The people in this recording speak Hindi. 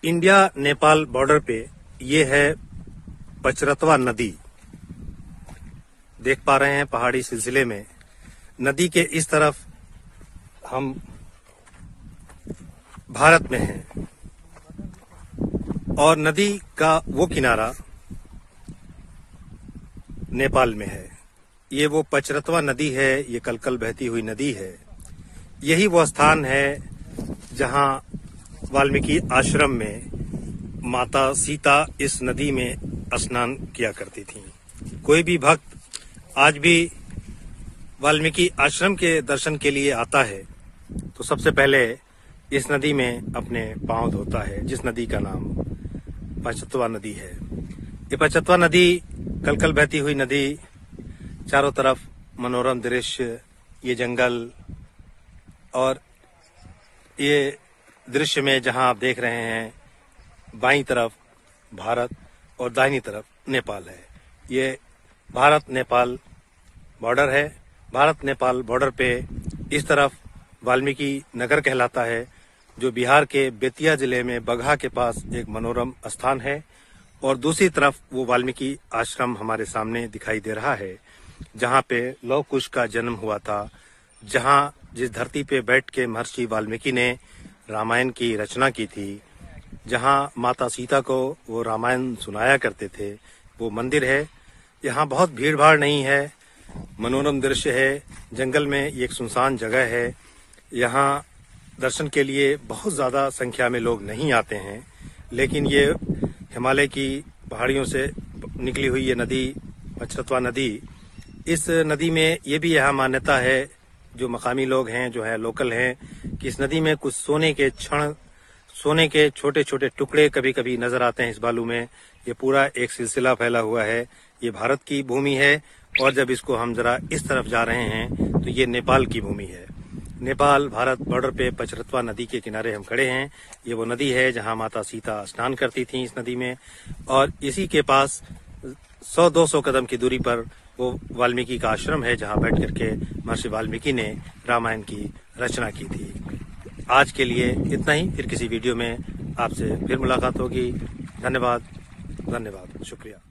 इंडिया नेपाल बॉर्डर पे ये है पचरतवा नदी। देख पा रहे हैं पहाड़ी सिलसिले में नदी के इस तरफ हम भारत में हैं और नदी का वो किनारा नेपाल में है। ये वो पचरतवा नदी है, ये कलकल बहती हुई नदी है। यही वो स्थान है जहां वाल्मीकि आश्रम में माता सीता इस नदी में स्नान किया करती थी। कोई भी भक्त आज भी वाल्मीकि आश्रम के दर्शन के लिए आता है तो सबसे पहले इस नदी में अपने पांव धोता है, जिस नदी का नाम पचरतवा नदी है। ये पचरतवा नदी कलकल बहती हुई नदी, चारों तरफ मनोरम दृश्य, ये जंगल और ये दृश्य में जहां आप देख रहे हैं बाईं तरफ भारत और दाहिनी तरफ नेपाल है। ये भारत नेपाल बॉर्डर है। भारत नेपाल बॉर्डर पे इस तरफ वाल्मीकि नगर कहलाता है, जो बिहार के बेतिया जिले में बगहा के पास एक मनोरम स्थान है, और दूसरी तरफ वो वाल्मीकि आश्रम हमारे सामने दिखाई दे रहा है, जहां पे लौह कुश का जन्म हुआ था, जहां जिस धरती पे बैठ के महर्षि वाल्मीकि ने रामायण की रचना की थी, जहां माता सीता को वो रामायण सुनाया करते थे, वो मंदिर है। यहाँ बहुत भीड़ भाड़ नहीं है, मनोरम दृश्य है। जंगल में एक सुनसान जगह है। यहाँ दर्शन के लिए बहुत ज्यादा संख्या में लोग नहीं आते हैं, लेकिन ये हिमालय की पहाड़ियों से निकली हुई ये नदी पचरतवा नदी, इस नदी में ये भी यहाँ मान्यता है, जो मकामी लोग हैं, जो है लोकल हैं, कि इस नदी में कुछ सोने के छोटे छोटे टुकड़े कभी कभी नजर आते हैं इस बालू में। ये पूरा एक सिलसिला फैला हुआ है। ये भारत की भूमि है, और जब इसको हम जरा इस तरफ जा रहे हैं तो ये नेपाल की भूमि है। नेपाल भारत बॉर्डर पे पचरतवा नदी के किनारे हम खड़े हैं। ये वो नदी है जहां माता सीता स्नान करती थी इस नदी में, और इसी के पास 100-200 कदम की दूरी पर वो वाल्मीकि का आश्रम है, जहां बैठ करके महर्षि वाल्मीकि ने रामायण की रचना की थी। आज के लिए इतना ही। फिर किसी वीडियो में आपसे फिर मुलाकात होगी। धन्यवाद, शुक्रिया।